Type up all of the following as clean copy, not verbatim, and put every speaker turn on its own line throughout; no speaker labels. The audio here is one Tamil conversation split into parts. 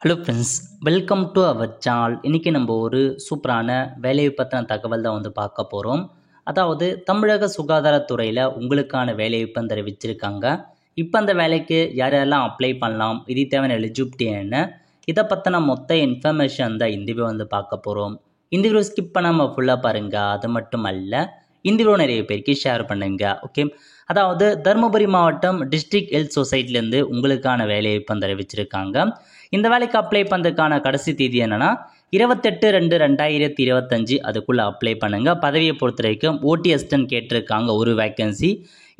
Hello friends, welcome to our channel. இன்றைக்கி நம்ம ஒரு சூப்பரான வேலையை பற்றின தகவல் தான் பார்க்க போகிறோம். அதாவது தமிழக சுகாதாரத்துறையில் உங்களுக்கான வேலைவாய்ப்பு தெரிவிச்சிருக்காங்க. இப்போ அந்த வேலைக்கு யாரெல்லாம் அப்ளை பண்ணலாம், இது தேவையான எலிஜிபிலிட்டி என்ன, இதை பற்றின மொத்த இன்ஃபர்மேஷன் தான் இந்த வீடியோ பார்க்க போகிறோம். இந்த வீடியோ ஸ்கிப் பண்ணாமல் ஃபுல்லாக பாருங்கள். அது மட்டும் அல்ல, இந்த வீடியோ நிறைய பேருக்கு ஷேர் பண்ணுங்க. ஓகே, அதாவது தருமபுரி மாவட்டம் டிஸ்ட்ரிக்ட் ஹெல்த் சொசைட்டிலேருந்து உங்களுக்கான வேலைவாய்ப்பு தெரிவிச்சிருக்காங்க. இந்த வேலைக்கு அப்ளை பண்ணுறதுக்கான கடைசி தேதி என்னென்னா 28/2/2025 அதுக்குள்ளே அப்ளை பண்ணுங்கள். பதவியை பொறுத்த வரைக்கும் ஓடி அசிஸ்டன்ட் கேட்டிருக்காங்க ஒரு வேக்கன்சி.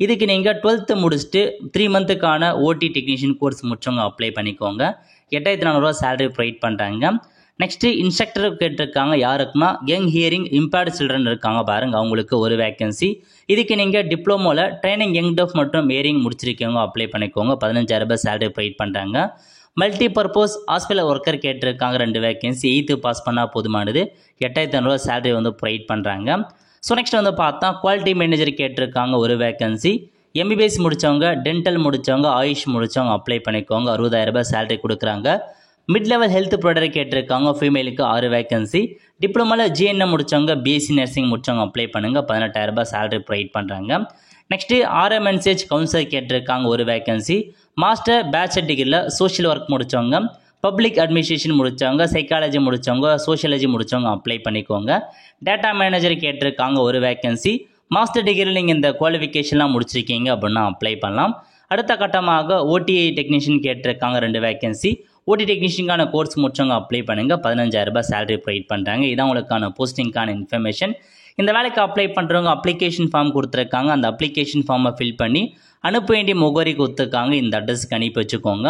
இதுக்கு நீங்கள் 12th முடிச்சுட்டு 3 மந்த்துக்கான ஓடி டெக்னீஷியன் கோர்ஸ் முடிச்சவங்க அப்ளை பண்ணிக்கோங்க. 8400 சேலரி ப்ரொவைட் பண்ணுறாங்க. நெக்ஸ்ட்டு இன்ஸ்ட்ரக்டர் கேட்டிருக்காங்க. யாருக்குன்னா யங் ஹியரிங் இம்பேர்டு சில்ட்ரன் இருக்காங்க பாருங்கள், அவங்களுக்கு ஒரு வேக்கன்சி. இதுக்கு நீங்கள் டிப்ளமோவில் ட்ரைனிங் யங் டெஃப் மற்றும் ஹியரிங் முடிச்சிருக்கவங்க அப்ளை பண்ணிக்கோங்க. 15,000 சேலரி ப்ரொவைட் பண்ணுறாங்க. மல்டி பர்பஸ் ஹாஸ்பிட்டல் ஒர்க்கர் கேட்டிருக்காங்க 2 வேக்கன்சி. 8th பாஸ் பண்ணால் போதுமானது. 8500 சேலரி ப்ரொவைட் பண்ணுறாங்க. ஸோ நெக்ஸ்ட் பார்த்தா குவாலிட்டி மேனேஜர் கேட்டிருக்காங்க ஒரு வேக்கன்சி. எம்பிபிஎஸ் முடித்தவங்க, டென்டல் முடித்தவங்க, ஆயுஷ் முடித்தவங்க அப்ளை பண்ணிக்கோங்க. 60,000 சேலரி கொடுக்குறாங்க. மிட் லெவல் ஹெல்த் ப்ரொவைடர் கேட்டிருக்காங்க. ஃபீமேலுக்கு 6 வேக்கன்சி. டிப்ளமோவில் ஜிஎன்எம் முடித்தவங்க, பிஎஸ்சி நர்சிங் முடித்தவங்க அப்ளை பண்ணுங்கள். 18,000 சேலரி ப்ரொவைட் பண்ணுறாங்க. நெக்ஸ்ட்டு RMNCH கவுன்சிலர் கேட்டிருக்காங்க ஒரு வேக்கன்சி. மாஸ்டர் பேச்சுலர் டிகிரியில் சோஷியல் ஒர்க் முடித்தவங்க, பப்ளிக் அட்மினிஸ்ட்ரேஷன் முடித்தவங்க, சைக்காலஜி முடித்தவங்க, சோஷியாலஜி முடித்தவங்க அப்ளை பண்ணிக்கோங்க. டேட்டா மேனேஜர் கேட்டிருக்காங்க ஒரு வேக்கன்சி. மாஸ்டர் டிகிரியில் நீங்கள் இந்த குவாலிஃபிகேஷன்லாம் முடிச்சிருக்கீங்க அப்படின்னா அப்ளை பண்ணலாம். அடுத்த கட்டமாக ஓடிஐ டெக்னீஷியன் கேட்டிருக்காங்க 2 வேக்கன்சி. ஓடி டெக்னீஷியனுக்கான கோர்ஸ் முடிச்சவங்க அப்ளை பண்ணுங்கள். 15,000 சேலரி ப்ரொவைட் பண்ணுறாங்க. இதான் உங்களுக்கான போஸ்டிங்கான இன்ஃபர்மேஷன். இந்த வேலைக்கு அப்ளை பண்ணுறவங்க அப்ளிகேஷன் ஃபார்ம் கொடுத்துருக்காங்க. அந்த அப்ளிகேஷன் ஃபார்மை ஃபில் பண்ணி அனுப்ப வேண்டிய முகவரி கொடுத்துருக்காங்க. இந்த அட்ரஸ்க்கு அனுப்பி வச்சுக்கோங்க.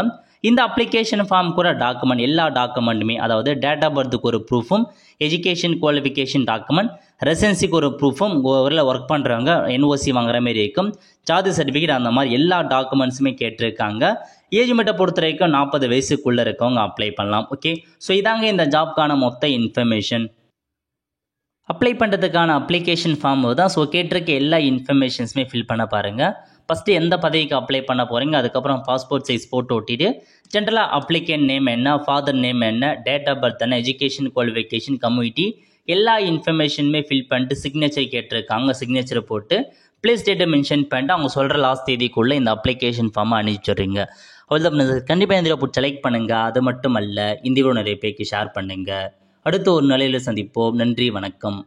இந்த அப்ளிகேஷன் ஃபார்ம் கூட டாக்குமெண்ட், எல்லா டாக்குமெண்ட்டுமே, அதாவது டேட் ஆஃப் பர்த்துக்கு ஒரு ப்ரூஃபும், எஜுகேஷன் குவாலிஃபிகேஷன் டாக்குமெண்ட், ரெசிடென்சிக்கு ஒரு ப்ரூஃபும், ஊரில் ஒர்க் பண்ணுறவங்க NOC வாங்குற மாதிரி இருக்கும், ஜாதி சர்டிஃபிகேட், அந்த மாதிரி எல்லா டாக்குமெண்ட்ஸுமே கேட்டிருக்காங்க. ஏஜ் லிமிட்டை பொறுத்த வரைக்கும் 40 வயசுக்குள்ளே இருக்கவங்க அப்ளை பண்ணலாம். ஓகே, ஸோ இதாங்க இந்த ஜாப்க்கான மொத்த இன்ஃபர்மேஷன். அப்ளை பண்ணுறதுக்கான அப்ளிகேஷன் ஃபார்ம் தான். ஸோ கேட்டிருக்க எல்லா இன்ஃபர்மேஷன்ஸுமே ஃபில் பண்ண பாருங்கள். ஃபஸ்ட்டு எந்த பதவிக்கு அப்ளை பண்ண போகிறீங்க, அதுக்கப்புறம் பாஸ்போர்ட் சைஸ் ஃபோட்டோ ஒட்டிட்டு ஜென்ரலாக அப்ளிகேண்ட் நேம் என்ன, ஃபாதர் நேம் என்ன, டேட் ஆஃப் பர்த் என்ன, எஜுகேஷன் குவாலிஃபிகேஷன், கம்யூனிட்டி, எல்லா இன்ஃபர்மேஷனுமே ஃபில் பண்ணிட்டு சிக்னேச்சர் கேட்டிருக்காங்க. சிக்னேச்சரை போட்டு ப்ளேஸ் டேட்டை மென்ஷன் பண்ணிட்டு அவங்க சொல்கிற லாஸ்ட் தேதிக்குள்ளே இந்த அப்ளிகேஷன் ஃபார்மை அனுப்பிச்சுடுறீங்க. அவ்வளோதான். கண்டிப்பாக இந்த வீடியோ செலக்ட் பண்ணுங்கள். அது மட்டும் அல்ல, இந்த வீடியோ நிறைய பேருக்கு ஷேர் பண்ணுங்கள். அடுத்து ஒரு நிலையில் சந்திப்போம். நன்றி, வணக்கம்.